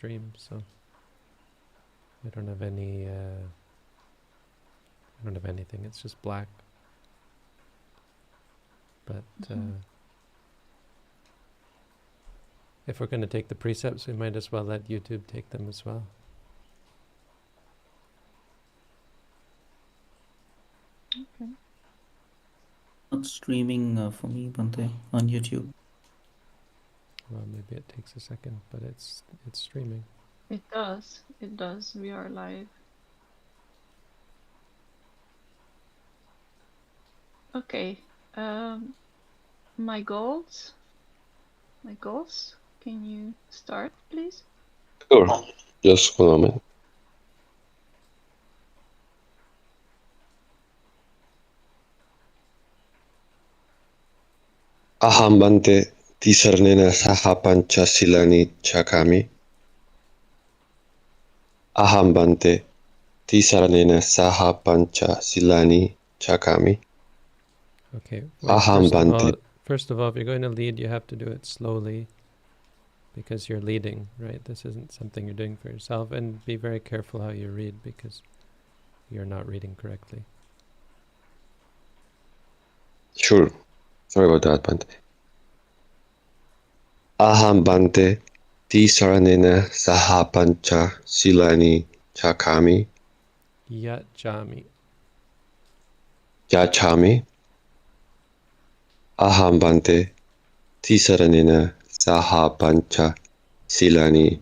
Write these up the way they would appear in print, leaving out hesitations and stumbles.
stream, so I don't have any. I don't have anything. It's just black. But if we're going to take the precepts, we might as well let YouTube take them as well. Okay. Not streaming for me, Bante, on YouTube. Well, maybe it takes a second, but it's streaming. It does. It does. We are live. Okay. My goals. Can you start, please? Sure. Just one moment. Aham Bante Tisarnena Saha Pancha Silani Chakami. Aham Bante Tisarnena Saha Pancha Silani Chakami. Okay. Well, Aham Bante. first of all, if you're going to lead, you have to do it slowly because you're leading, right? This isn't something you're doing for yourself. And be very careful how you read because you're not reading correctly. Sure. Sorry about that, Bante. Aham Bante Tisarnena Saha Pancha Silani Chakami. Yachami. Yachami. Aham Bante Tisarnena Saha Pancha Silani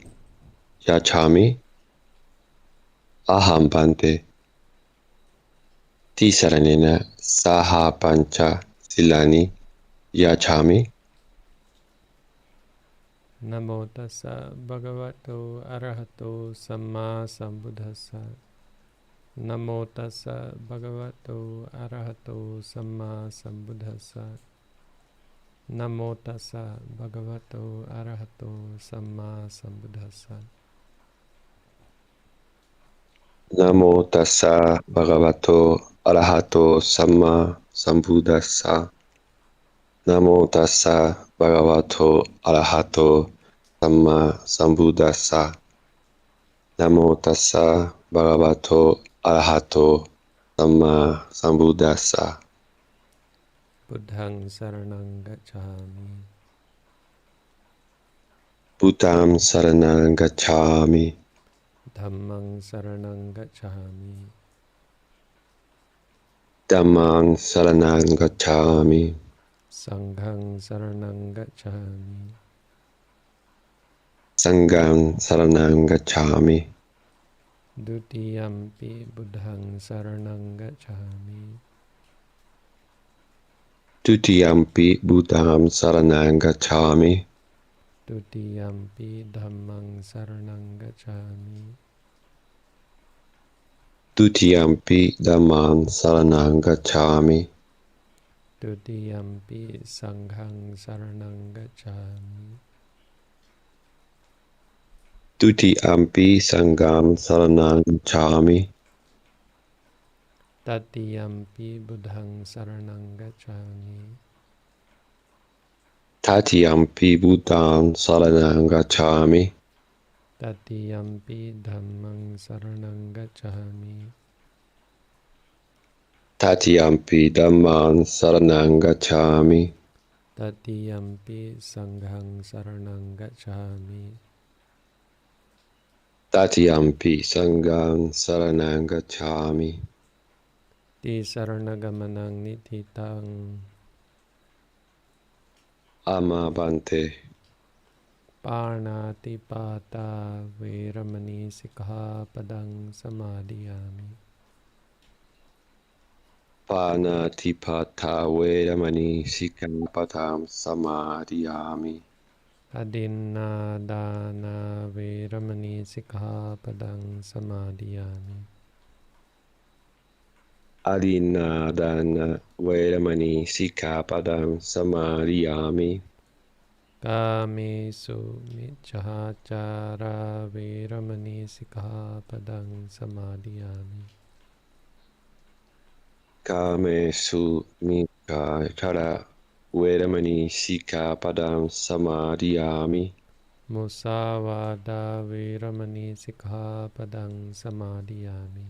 Yachami. Aham Bante Tisaranena Saha Pancha Silani Yachami. Namo tassa bhagavato arahato samma sambuddhassa. Namo tassa bhagavato arahato samma sambuddhassa. Namo tassa bhagavato arahato samma sambuddhassa. Namo tassa bhagavato arahato samma sambuddhassa. Namo tassa bhagavato arahato samma sambuddhassa. Namo tassa bhagavato arahato samma sambuddhassa. Buddhang saranang gacchami. Buddham saranang gacchami. Dhammang saranang gacchami. Dhammang saranang gacchami. Sanghang saranang gacchami. Sanghang saranang gacchami. Dutiyampi buddhang saranang gacchami. Dutiyampi Buddham saranang gacchami. Dutiyampi dhammang saranang gacchami. Dutiyampi Dhammang saranang gacchami. Dutiyampi sanghang saranang gacchami. Dutiyampi Sangham saranang gacchami. Tatiyampi buddhang saranang gacchami. Tatiyampi Buddham saranang gacchami. Tatiyampi dhammang saranang gacchami. Tatiyampi Dhammang saranang gacchami. Tatiyampi sanghang saranang gacchami. Tatiyampi Sangham saranang gacchami. Ti saranagamanang nititang. Amma Bante. Parnatipata veramani sikkhapadang samadhiyami. Panatipata vedamani sikkhapadam samadhiyami. Adinnadana veramani sikkhapadang samadhiyami. Adinnadana vedamani sikkhapadam samadhiyami. Kamesu miccācara veramani sikkhapadang samadhiyami. Kamesu miccācara vedamani sikkhapadam samadhiyami. Musavada Veramani Sikkhapadang Samadhiyami.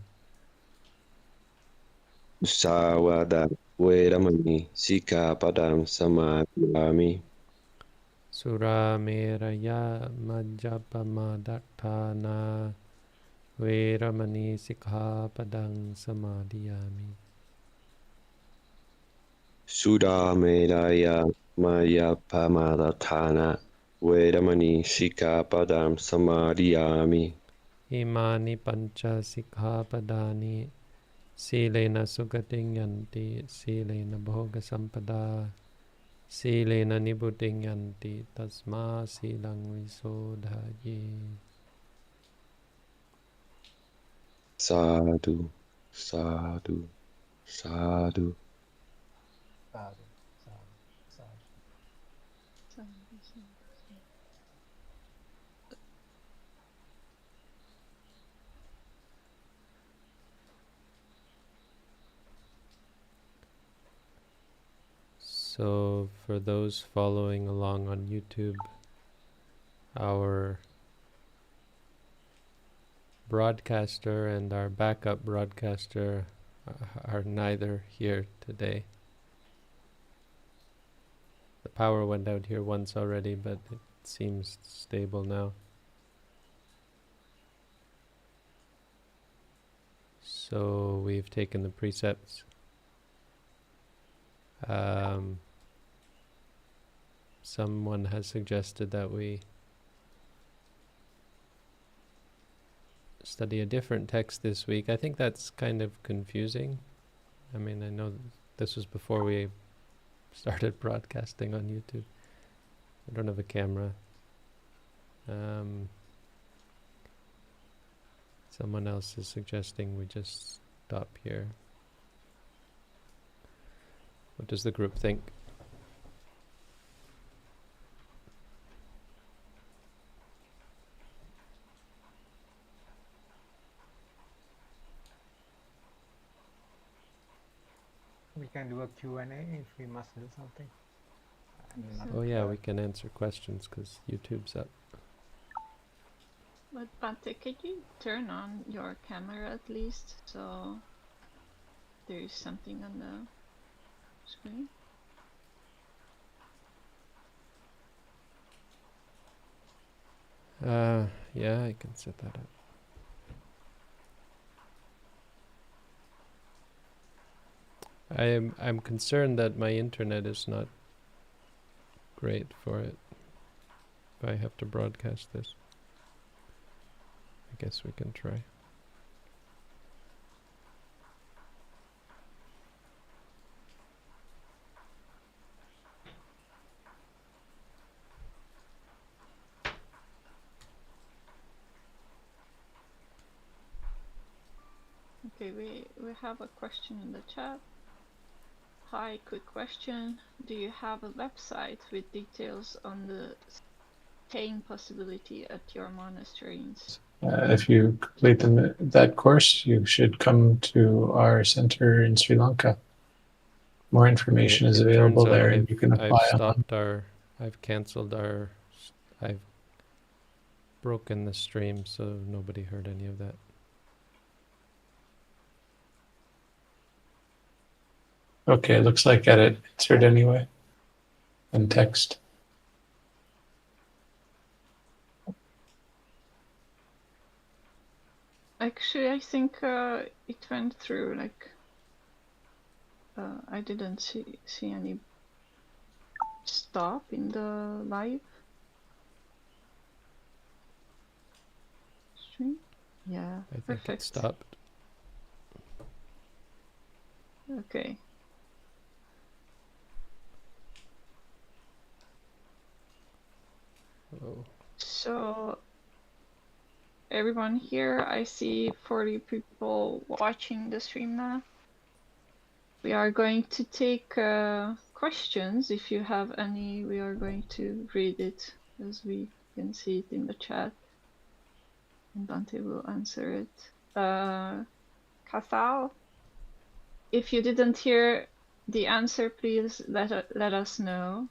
Musawada Veramani Sikkhapadang Samadhiyami. Sura Meraya Majjapamadatthana Veramani Sikkhapadang Samadhiyami. Sudha Medaya Maya Pamadatthana Veramani Sikkhapadang Samadhiyami. Imani Pancha Sikkhapadani Silena Sugating Yanti Silena Bhoga Sampada Silena Nibuting Yanti Tasma Silang Visodhaye. Sadhu, sadhu, sadhu. Sadhu, sadhu, sadhu. So for those following along on YouTube, our broadcaster and our backup broadcaster are neither here today. The power went out here once already, but it seems stable now. So we've taken the precepts. Someone has suggested that we study a different text this week. I think that's kind of confusing. I mean, I know this was before we started broadcasting on YouTube. I don't have a camera. Someone else is suggesting we just stop here. What does the group think? We can do a Q&A if we must do something. Oh yeah, we can answer questions because YouTube's up. But Bante, could you turn on your camera at least so there is something on the screen? Yeah, I can set that up. I'm concerned that my internet is not great for it. If I have to broadcast this, I guess we can try. Okay, we have a question in the chat. Hi, quick question. Do you have a website with details on the staying possibility at your monasteries? If you complete that course, you should come to our center in Sri Lanka. More information is available turns out there, and you can apply on. I've cancelled I've broken the stream, so nobody heard any of that. Okay, looks like it's heard anyway, in text. Actually, I think it went through, like, I didn't see any stop in the live stream. Yeah, I think perfect. it stopped. Okay. Oh. So everyone here, I see 40 people watching the stream now. We are going to take questions. If you have any, we are going to read it as we can see it in the chat. And Dante will answer it. Cathal, if you didn't hear the answer, please let us know,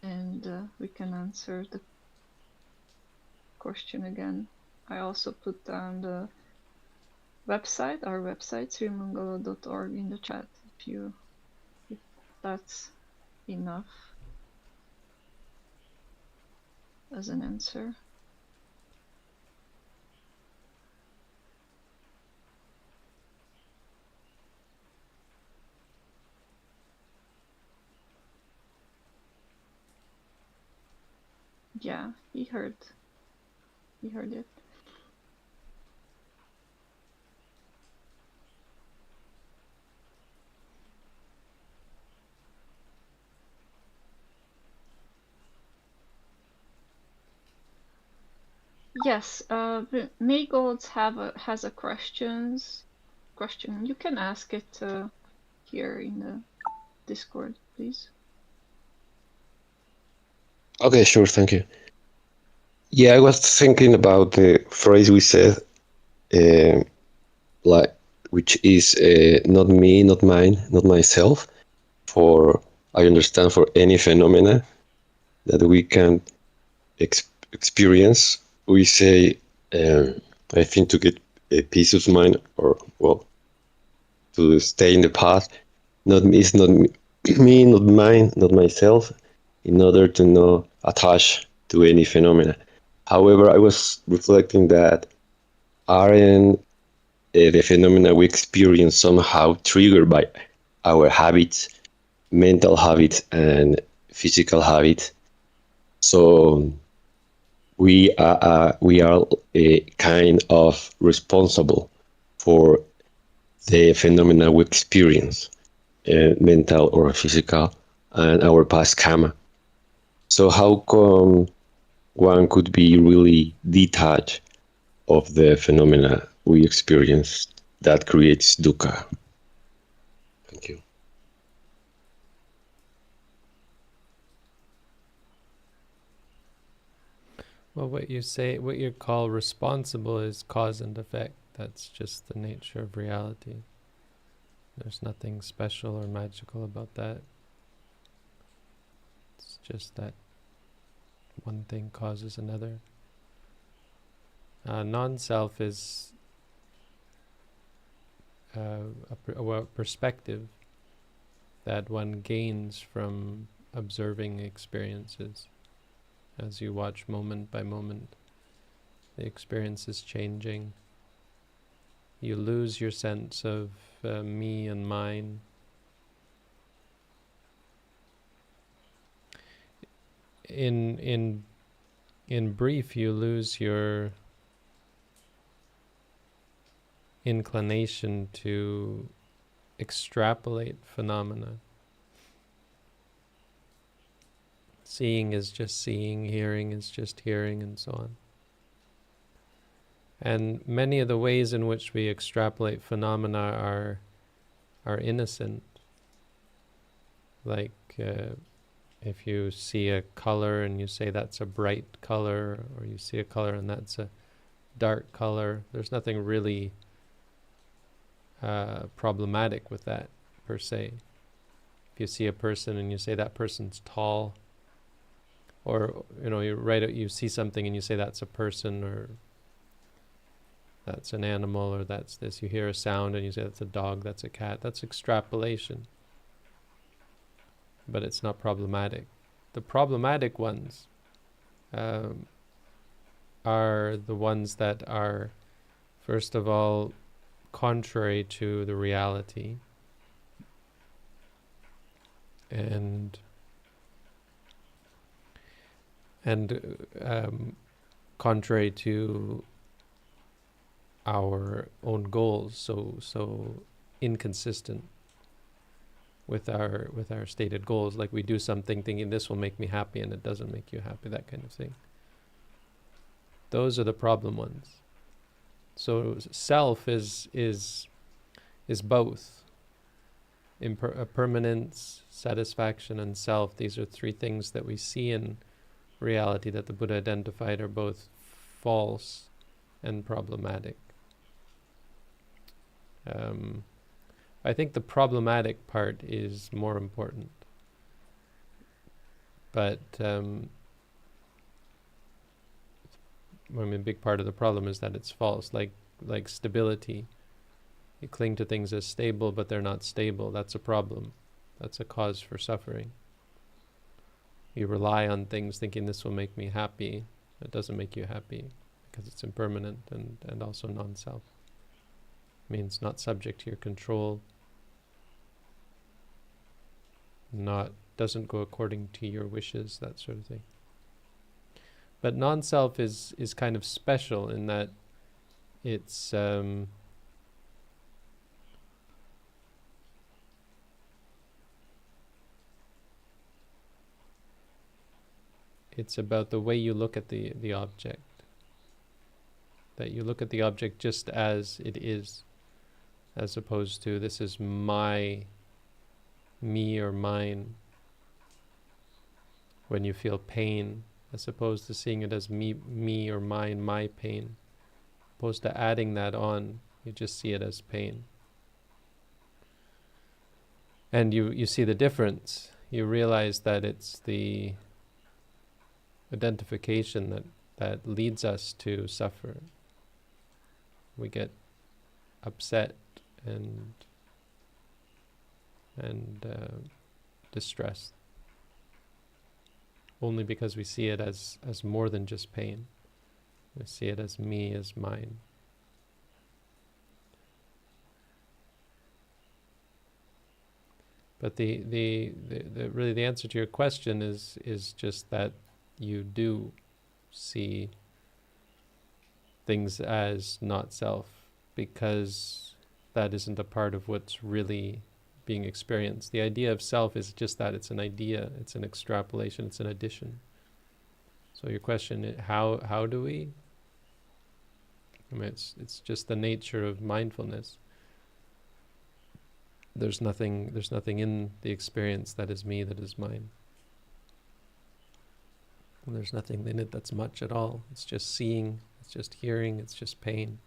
and we can answer question again. I also put down the website, our website, srimangalo.org, in the chat if that's enough as an answer. Yeah, he heard it. Yes, Maygold has a question. You can ask it here in the Discord, please. Okay, sure, thank you. Yeah, I was thinking about the phrase we said, like, which is not me, not mine, not myself. For I understand for any phenomena that we can experience, we say, I think to get a peace of mind, or well, to stay in the path, not me, it's not me, not mine, not myself, in order to not attach to any phenomena. However, I was reflecting that aren't the phenomena we experience somehow triggered by our habits, mental habits, and physical habits. So we are a kind of responsible for the phenomena we experience, mental or physical, and our past karma. So how come one could be really detached of the phenomena we experience that creates dukkha? Thank you. Well, what you call responsible is cause and effect. That's just the nature of reality. There's nothing special or magical about that. It's just that one thing causes another. Non-self is a perspective that one gains from observing experiences. As you watch moment by moment, the experience is changing. You lose your sense of me and mine. In brief, you lose your inclination to extrapolate phenomena. Seeing is just seeing, hearing is just hearing, and so on. And many of the ways in which we extrapolate phenomena are innocent. Like if you see a color and you say that's a bright color, or you see a color and that's a dark color, there's nothing really problematic with that per se. If you see a person and you say that person's tall, or you see something and you say that's a person, or that's an animal, or that's this. You hear a sound and you say that's a dog, that's a cat. That's extrapolation. But it's not problematic. The problematic ones are the ones that are, first of all, contrary to the reality, and contrary to our own goals, so inconsistent with our stated goals. Like we do something thinking this will make me happy and it doesn't make you happy, that kind of thing. Those are the problem ones. So self is both. Permanence, satisfaction, and self. These are three things that we see in reality that the Buddha identified are both false and problematic. I think the problematic part is more important. But I mean, a big part of the problem is that it's false. Like stability, you cling to things as stable, but they're not stable. That's a problem. That's a cause for suffering. You rely on things thinking this will make me happy. It doesn't make you happy because it's impermanent and also non-self. It means not subject to your control. Doesn't go according to your wishes, that sort of thing. But non-self is kind of special in that it's it's about the way you look at the object. That you look at the object just as it is, as opposed to this is me or mine. When you feel pain, as opposed to seeing it as me or mine, my pain. Opposed to adding that on, you just see it as pain. And you see the difference. You realize that it's the identification that leads us to suffer. We get upset and distressed only because we see it as more than just pain. We see it as me, as mine. But the really the answer to your question is just that you do see things as not self, because that isn't a part of what's really being experienced. The idea of self is just that, it's an idea, it's an extrapolation, it's an addition. So your question is, how do we? I mean, it's just the nature of mindfulness. There's nothing in the experience that is me, that is mine. And there's nothing in it that's much at all. It's just seeing, it's just hearing, it's just pain.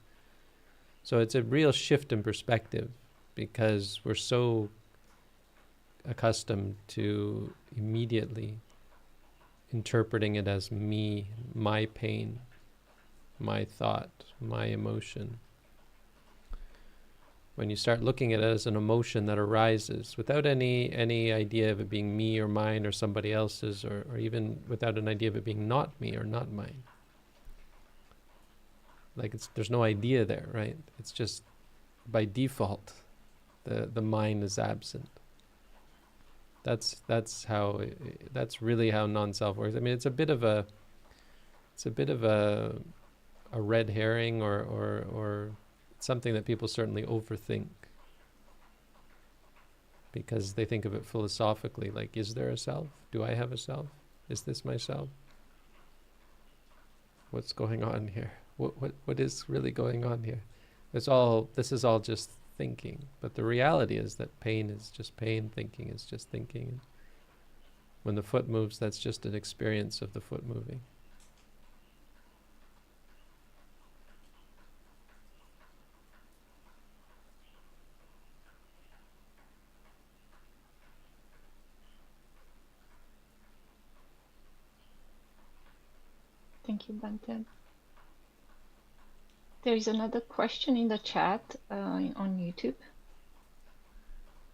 So it's a real shift in perspective, because we're so accustomed to immediately interpreting it as me, my pain, my thought, my emotion. When you start looking at it as an emotion that arises without any idea of it being me or mine or somebody else's, or even without an idea of it being not me or not mine. Like there's no idea there, right? It's just by default the mind is absent. That's really how non-self works. I mean, it's a bit of a red herring or something that people certainly overthink, because they think of it philosophically, like, is there a self? Do I have a self? Is this myself? What's going on here? What is really going on here? This is all just thinking. But the reality is that pain is just pain, thinking is just thinking. When the foot moves, that's just an experience of the foot moving. Thank you, Bante. There is another question in the chat on YouTube.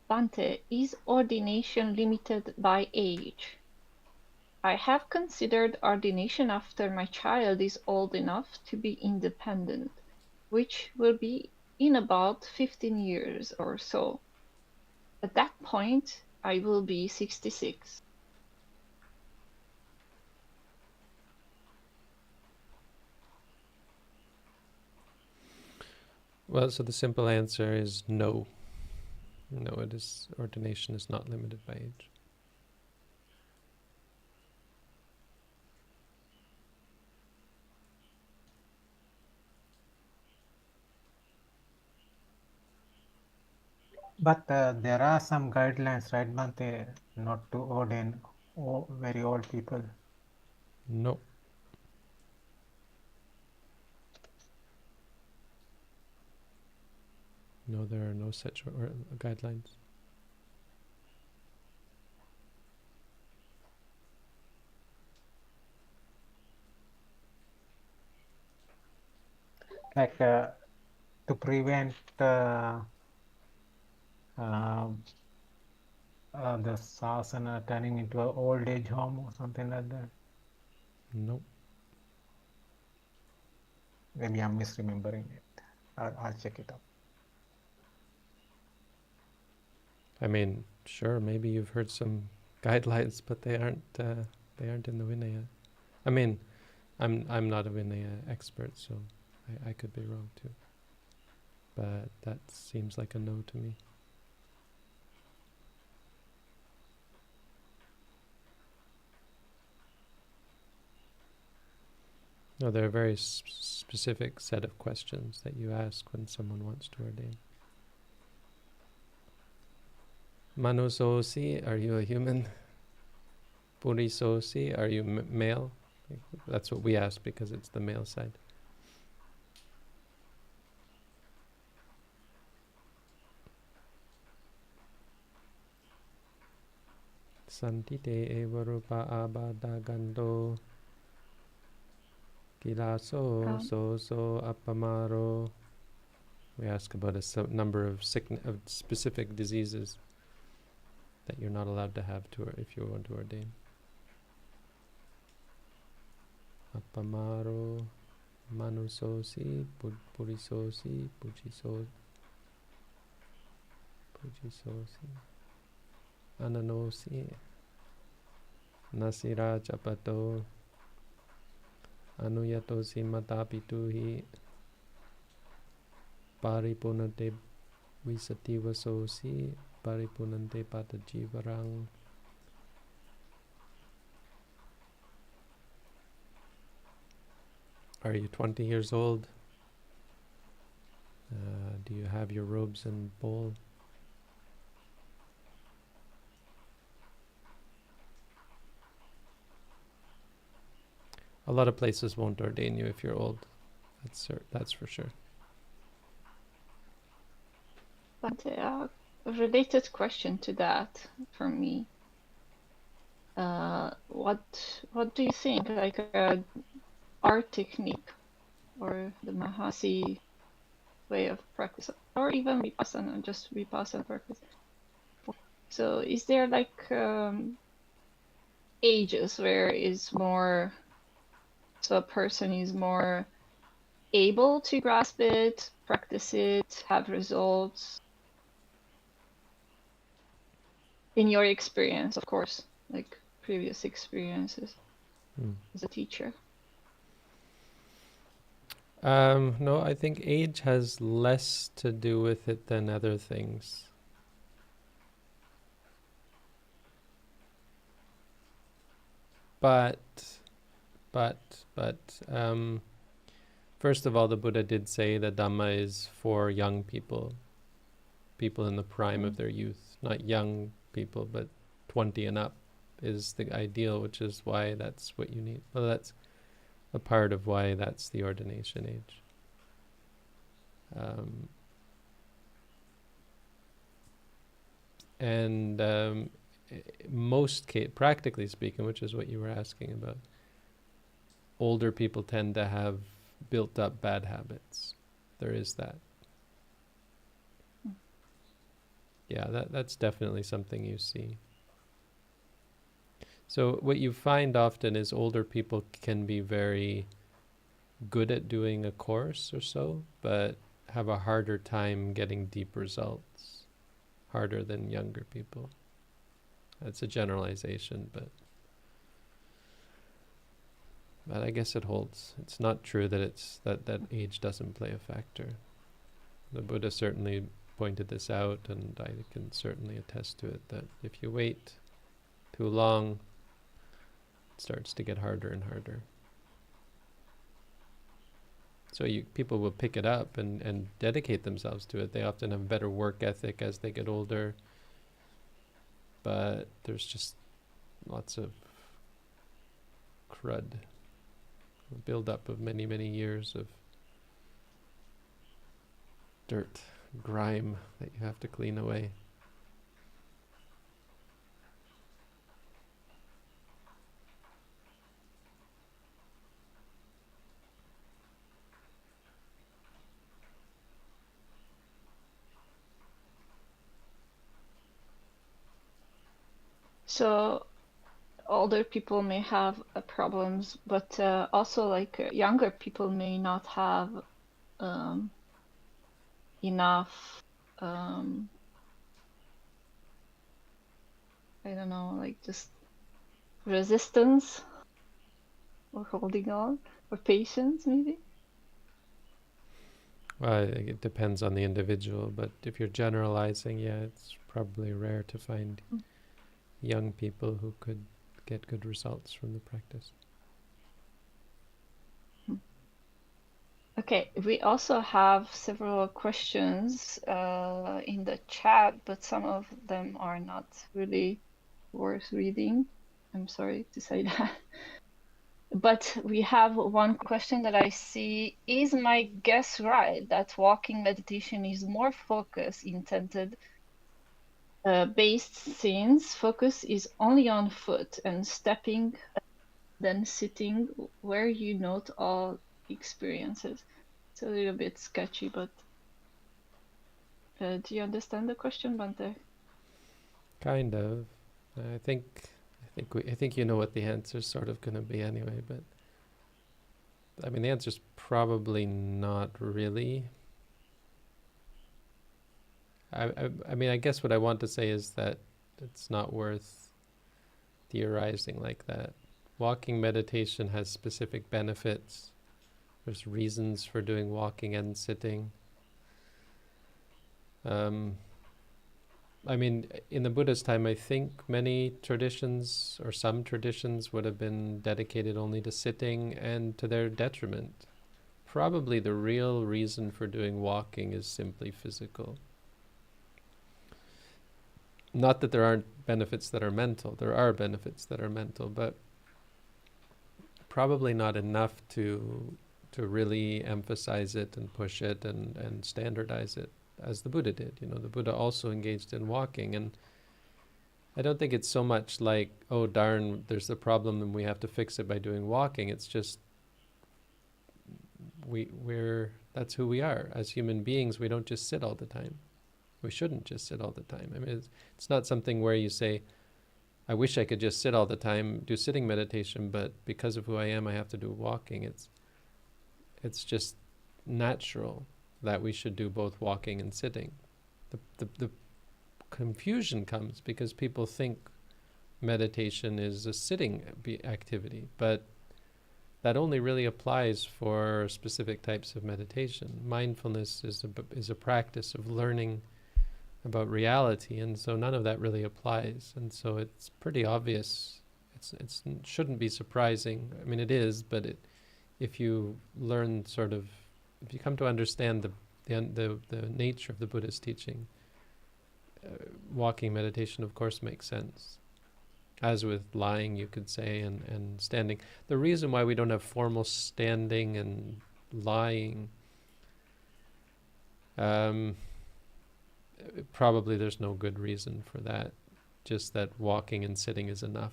Bante, is ordination limited by age? I have considered ordination after my child is old enough to be independent, which will be in about 15 years or so. At that point, I will be 66. Well, so the simple answer is no. No, ordination is not limited by age. But there are some guidelines, right, Bante, not to ordain very old people. No. No, there are no such guidelines. like to prevent the sasana turning into an old age home or something like that. Nope. Maybe I'm misremembering it. I'll check it out. I mean, sure, maybe you've heard some guidelines, but they aren't in the Vinaya. I mean, I'm not a Vinaya expert, so I could be wrong too. But that seems like a no to me. No, there are a very specific set of questions that you ask when someone wants to ordain. Manusosi, are you a human? Purisosi, are you male? That's what we ask because it's the male side. Santite eva rupa abada gando kilaso so apamaro. We ask about a number of specific diseases that you're not allowed to have if you want to ordain. Apamaro, manusosi, purisosi, pujisosi, ananosi, nasira chapato, anuyatosi matapituhi, paripunate visativasosi, paripunante patajivarang. Are you 20 years old? Do you have your robes and bowl? A lot of places won't ordain you if you're old. That's for sure. But a related question to that for me. What do you think? Like art technique or the Mahasi way of practice, or even vipassana, just vipassana practice. So is there like ages where is more, so a person is more able to grasp it, practice it, have results? In your experience, of course, like previous experiences as a teacher. No, I think age has less to do with it than other things. But, first of all, the Buddha did say that Dhamma is for young people, people in the prime of their youth, not young people, but 20 and up is the ideal, which is why that's what you need. Well, that's a part of why that's the ordination age. Practically speaking, which is what you were asking about, older people tend to have built up bad habits. There is that. Yeah, that's definitely something you see. So what you find often is older people can be very good at doing a course or so, but have a harder time getting deep results, harder than younger people. That's a generalization, but I guess it holds. It's not true that that age doesn't play a factor. The Buddha certainly pointed this out, and I can certainly attest to it, that if you wait too long, it starts to get harder and harder. So people will pick it up and dedicate themselves to it. They often have better work ethic as they get older, but there's just lots of crud, build-up of many, many years of dirt, grime that you have to clean away. So older people may have problems, but also like younger people may not have enough I don't know, like just resistance or holding on or patience maybe. Well, it depends on the individual, but if you're generalizing, yeah, it's probably rare to find young people who could get good results from the practice. Okay, we also have several questions in the chat, but some of them are not really worth reading. I'm sorry to say that. But we have one question that I see. Is my guess right that walking meditation is more focus intended based, since focus is only on foot and stepping, then sitting where you note all experiences? It's a little bit sketchy, but do you understand the question, Bante? Kind of. I think you know what the answer's sort of going to be anyway, but I mean, the answer's probably not really. I mean, I guess what I want to say is that it's not worth theorizing like that. Walking meditation has specific benefits. There's reasons for doing walking and sitting. I mean, in the Buddha's time, I think many traditions or some traditions would have been dedicated only to sitting, and to their detriment. Probably the real reason for doing walking is simply physical. Not that there aren't benefits that are mental. There are benefits that are mental, but probably not enough to really emphasize it and push it and standardize it, as the Buddha did. You know, the Buddha also engaged in walking, and I don't think it's so much like, oh darn, there's a problem and we have to fix it by doing walking. It's just that's who we are as human beings. We don't just sit all the time. We shouldn't just sit all the time. I mean, it's not something where you say, I wish I could just sit all the time, do sitting meditation, but because of who I am, I have to do walking. It's just natural that we should do both walking and sitting. The confusion comes because people think meditation is a sitting activity, but that only really applies for specific types of meditation. Mindfulness is a practice of learning about reality, and so none of that really applies. And so it's pretty obvious. It shouldn't be surprising. I mean, it is, but if you learn if you come to understand the nature of the Buddha's teaching, walking meditation, of course, makes sense. As with lying, you could say, and standing. The reason why we don't have formal standing and lying, probably there's no good reason for that, just that walking and sitting is enough.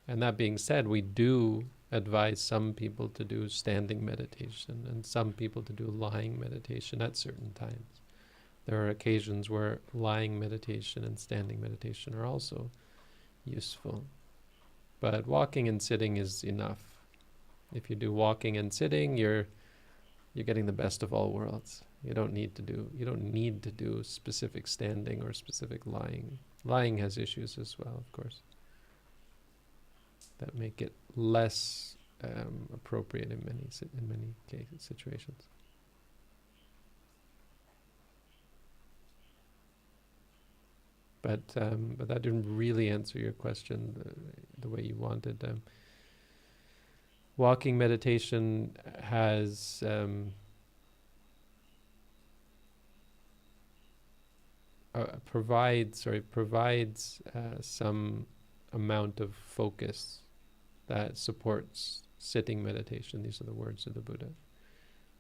And that being said, we do advise some people to do standing meditation and some people to do lying meditation at certain times. There are occasions where lying meditation and standing meditation are also useful. But walking and sitting is enough. If you do walking and sitting, you're getting the best of all worlds. You don't need to do specific standing or specific lying. Lying has issues as well, of course, that make it less appropriate in many cases, situations. But that didn't really answer your question the way you wanted. Walking meditation has provides some amount of focus that supports sitting meditation. These are the words of the Buddha.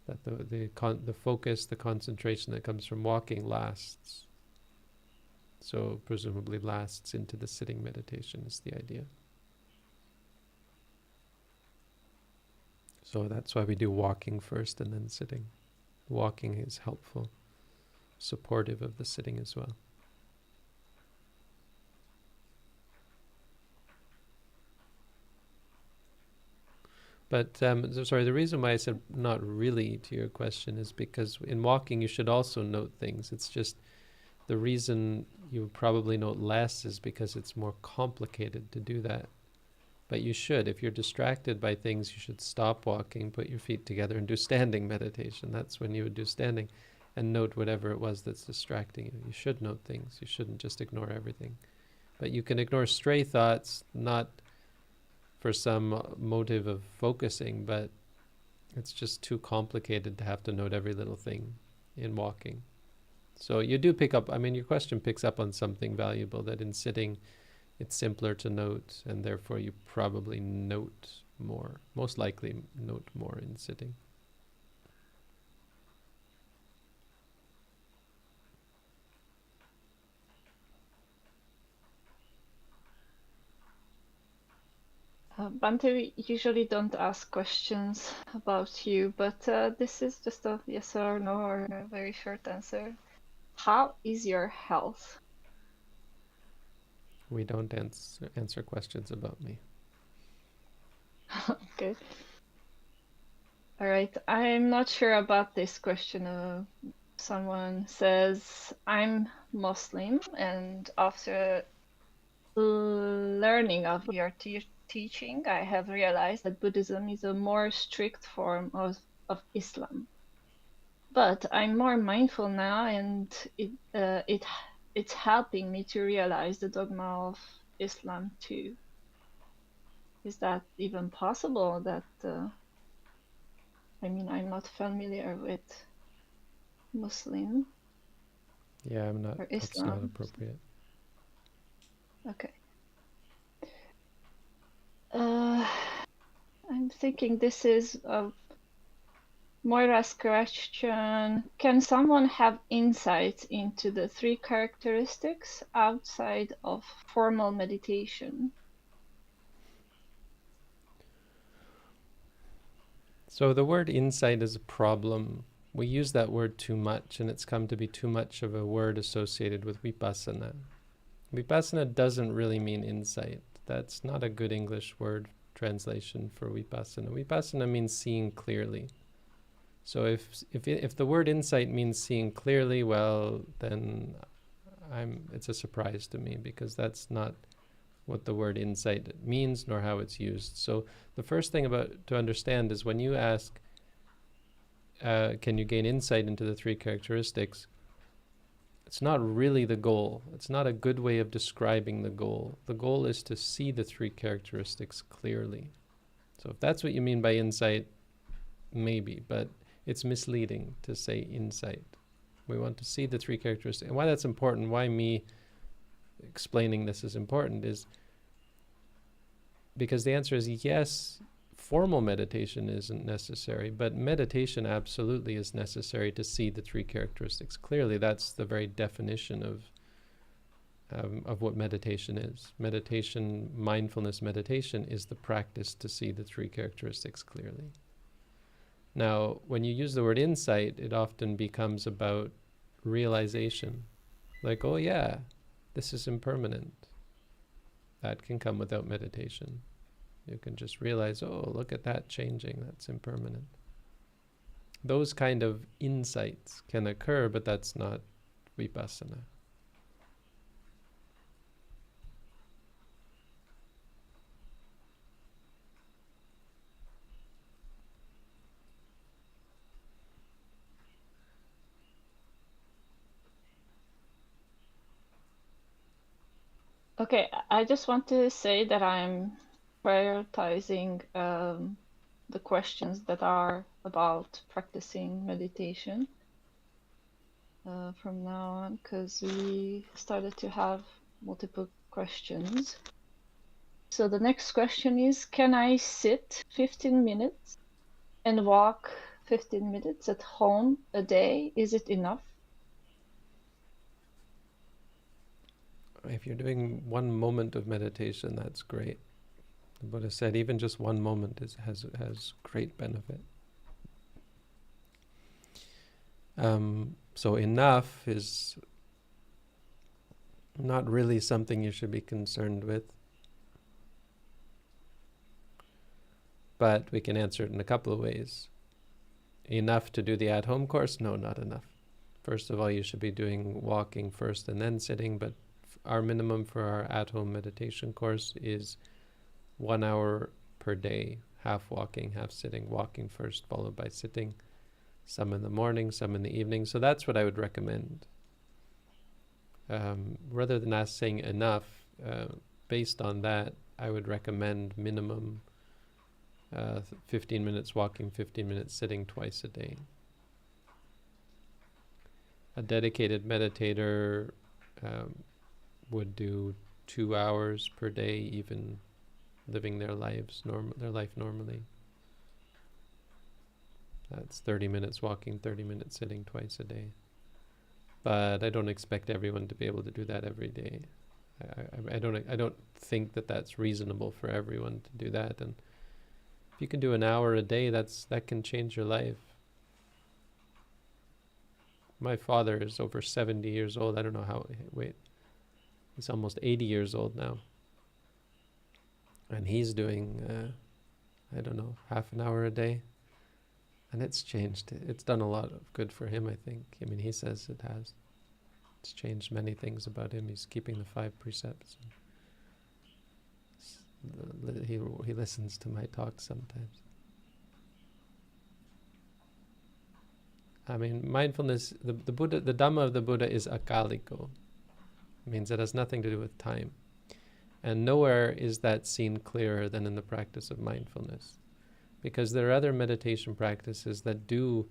That the focus, the concentration that comes from walking lasts. So presumably lasts into the sitting meditation is the idea. So that's why we do walking first and then sitting. Walking is helpful, supportive of the sitting as well. But sorry, the reason why I said not really to your question is because in walking you should also note things. It's just the reason you probably note less is because it's more complicated to do that. But you should, if you're distracted by things, you should stop walking, put your feet together and do standing meditation. That's when you would do standing and note whatever it was that's distracting you. You should note things. You shouldn't just ignore everything. But you can ignore stray thoughts, not for some motive of focusing, but it's just too complicated to have to note every little thing in walking. So you do pick up, I mean, your question picks up on something valuable, that in sitting it's simpler to note, and therefore you probably note more, most likely note more in sitting. Bante, we usually don't ask questions about you, but this is just a yes or no or a very short answer. How is your health? We don't answer questions about me. Okay. All right. I'm not sure about this question. Someone says, I'm Muslim, and after learning of your teaching, I have realized that Buddhism is a more strict form of Islam. But I'm more mindful now, and it's helping me to realize the dogma of Islam too. Is that even possible? That I mean, I'm not familiar with Muslim Yeah, I'm not. or That's not Islam. appropriate. Okay. I'm thinking this is Moira's question. Can someone have insights into the three characteristics outside of formal meditation? So the word insight is a problem. We use that word too much, and it's come to be too much of a word associated with vipassana. Vipassana doesn't really mean insight. That's not a good English word translation for vipassana. Vipassana means seeing clearly. So if the word insight means seeing clearly, well, then it's a surprise to me, because that's not what the word insight means nor how it's used. So the first thing to understand is when you ask, can you gain insight into the three characteristics, it's not really the goal. It's not a good way of describing the goal. The goal is to see the three characteristics clearly. So if that's what you mean by insight, maybe, but it's misleading to say insight. We want to see the three characteristics. And why that's important, why me explaining this is important, is because the answer is yes, formal meditation isn't necessary, but meditation absolutely is necessary to see the three characteristics clearly. That's the very definition of what meditation is. Meditation, mindfulness meditation, is the practice to see the three characteristics clearly. Now, when you use the word insight, it often becomes about realization. Like, oh yeah, this is impermanent. That can come without meditation. You can just realize, oh, look at that changing, that's impermanent. Those kind of insights can occur, but that's not vipassana. Okay, I just want to say that I'm prioritizing the questions that are about practicing meditation from now on, because we started to have multiple questions. So the next question is, can I sit 15 minutes and walk 15 minutes at home a day? Is it enough? If you're doing one moment of meditation, that's great. The Buddha said even just one moment has great benefit. So enough is not really something you should be concerned with. but we can answer it in a couple of ways. Enough to do the at-home course? No, not enough. First of all, you should be doing walking first and then sitting, but our minimum for our at-home meditation course is 1 hour per day, half walking, half sitting, walking first, followed by sitting, some in the morning, some in the evening. So that's what I would recommend. Rather than us saying enough, based on that, I would recommend minimum 15 minutes walking, 15 minutes sitting twice a day. A dedicated meditator would do 2 hours per day, even living their life normally. That's 30 minutes walking, 30 minutes sitting twice a day. But I don't expect everyone to be able to do that every day. I don't think that that's reasonable for everyone to do that. And if you can do an hour a day, that can change your life. My father is over 70 years old. I don't know how. Wait, he's almost 80 years old now, and he's doing I don't know, half an hour a day. And it's changed. It's done a lot of good for him, I think. I mean, he says it has. It's changed many things about him. He's keeping the 5 precepts. He listens to my talks sometimes. I mean, mindfulness, the Buddha, the Dhamma of the Buddha is akaliko. It means it has nothing to do with time. And nowhere is that seen clearer than in the practice of mindfulness. Because there are other meditation practices that do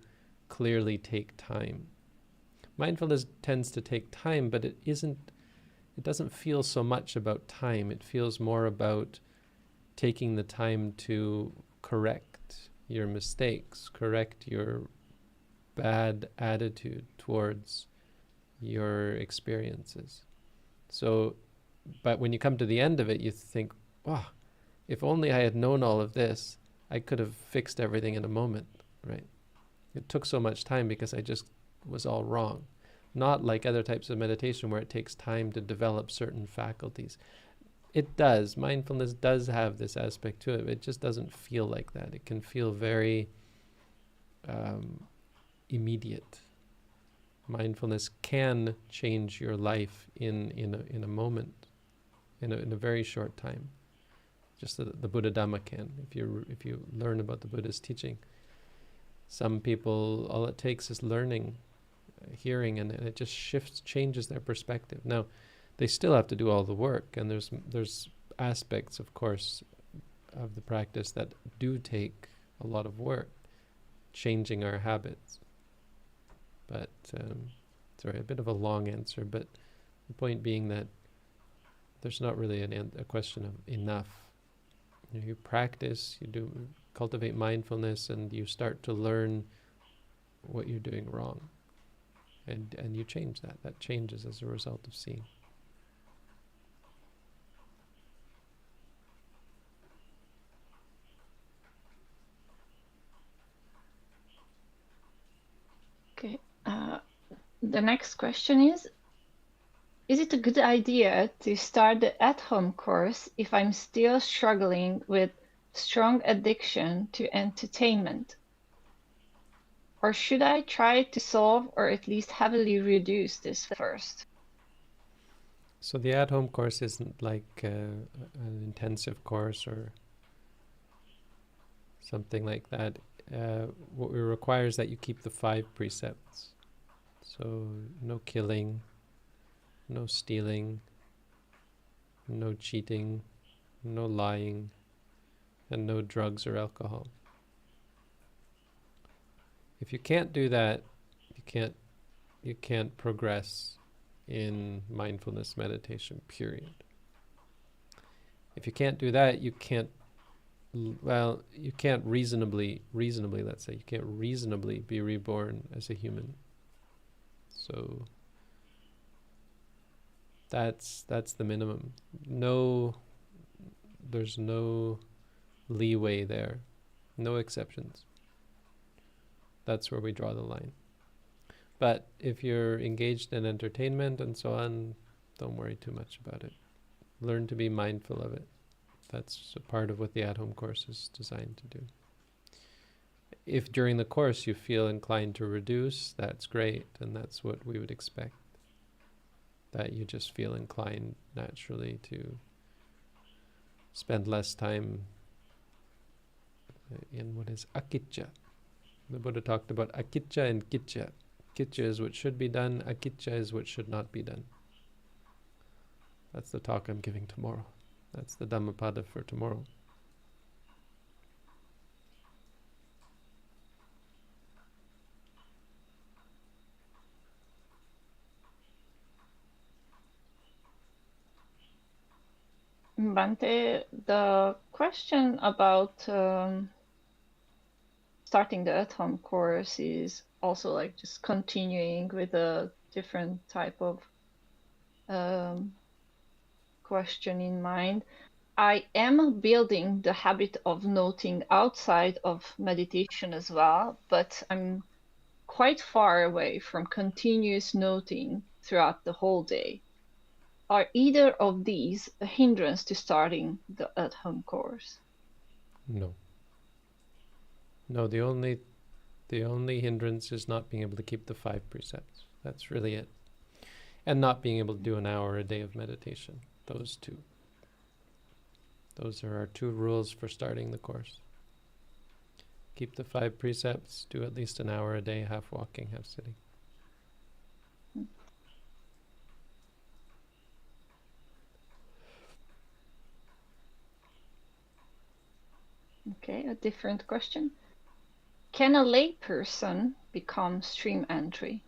clearly take time. Mindfulness tends to take time, but it doesn't feel so much about time. It feels more about taking the time to correct your mistakes, correct your bad attitude towards your experiences. So, but when you come to the end of it, you think, wow, if only I had known all of this, I could have fixed everything in a moment, right? It took so much time because I just was all wrong. Not like other types of meditation where it takes time to develop certain faculties. It does. Mindfulness does have this aspect to it. It just doesn't feel like that. It can feel very immediate. Mindfulness can change your life in a moment, in a very short time. Just the Buddha Dhamma can. If you learn about the Buddha's teaching, some people, all it takes is learning, hearing, and it just changes their perspective. Now, they still have to do all the work, and there's aspects, of course, of the practice that do take a lot of work, changing our habits. But sorry, a bit of a long answer, but the point being that there's not really a question of enough. You practice, you cultivate mindfulness, and you start to learn what you're doing wrong. And you change that. That changes as a result of seeing. Okay. The next question is it a good idea to start the at-home course if I'm still struggling with strong addiction to entertainment? Or should I try to solve or at least heavily reduce this first? So the at-home course isn't like an intensive course or something like that. What we require is that you keep the 5 precepts. So no killing, no stealing, no cheating, no lying, and no drugs or alcohol. If you can't do that, you can't progress in mindfulness meditation, period. If you can't do that, you can't reasonably, let's say, you can't reasonably be reborn as a human. So that's the minimum. There's no leeway there, no exceptions. That's where we draw the line. But if you're engaged in entertainment and so on, don't worry too much about it. Learn to be mindful of it. That's a part of what the at-home course is designed to do. If during the course you feel inclined to reduce, that's great, and that's what we would expect. That you just feel inclined naturally to spend less time in what is akicca. The Buddha talked about akicca and kicca. Kicca is what should be done, akicca is what should not be done. That's the talk I'm giving tomorrow. That's the Dhammapada for tomorrow. Bhante, the question about starting the at-home course is also like just continuing with a different type of question in mind. I am building the habit of noting outside of meditation as well, but I'm quite far away from continuous noting throughout the whole day. Are either of these a hindrance to starting the at-home course? No. No, the only hindrance is not being able to keep the 5 precepts. That's really it. And not being able to do an hour a day of meditation. Those two. Those are our 2 rules for starting the course. Keep the 5 precepts, do at least an hour a day, half walking, half sitting. Okay, a different question. Can a layperson become stream entry?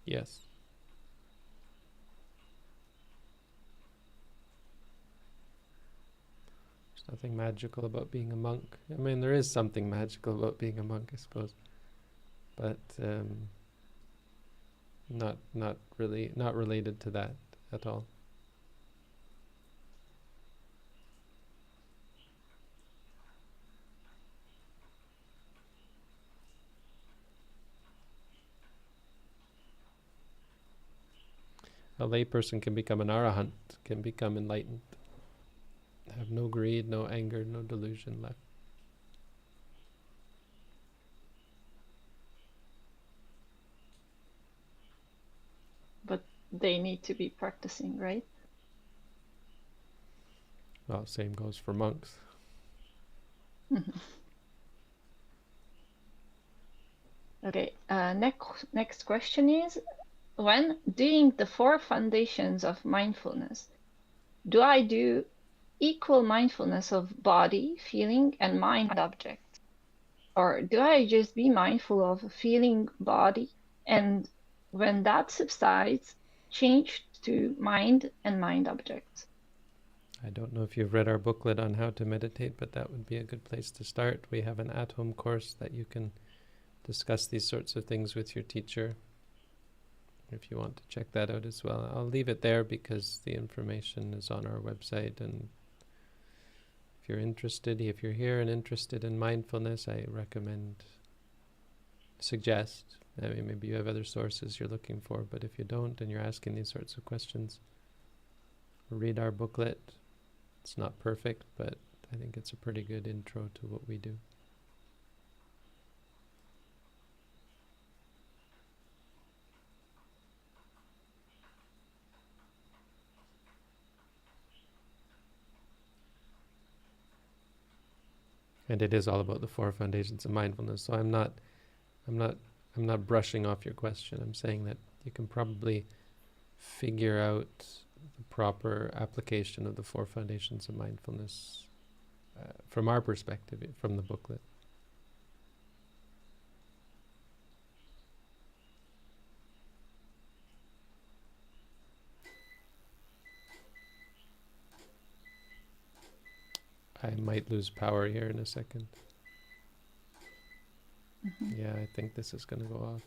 Yes. There's nothing magical about being a monk. I mean, there is something magical about being a monk, I suppose. But not related to that at all. A layperson can become an arahant, can become enlightened, have no greed, no anger, no delusion left. But they need to be practicing, right? Well, same goes for monks. Okay, next question is, when doing the 4 foundations of mindfulness, do I do equal mindfulness of body, feeling, and mind object? Or do I just be mindful of feeling body, and when that subsides, change to mind and mind objects? I don't know if you've read our booklet on how to meditate, but that would be a good place to start. We have an at-home course that you can discuss these sorts of things with your teacher, if you want to check that out as well. I'll leave it there because the information is on our website, and if you're interested, if you're here and interested in mindfulness, I suggest, I mean, maybe you have other sources you're looking for, but if you don't and you're asking these sorts of questions, read our booklet. It's not perfect, but I think it's a pretty good intro to what we do. And it is all about the 4 foundations of mindfulness. So I'm not brushing off your question. I'm saying that you can probably figure out the proper application of the 4 foundations of mindfulness from our perspective, from the booklet. I might lose power here in a second. Yeah, I think this is going to go off.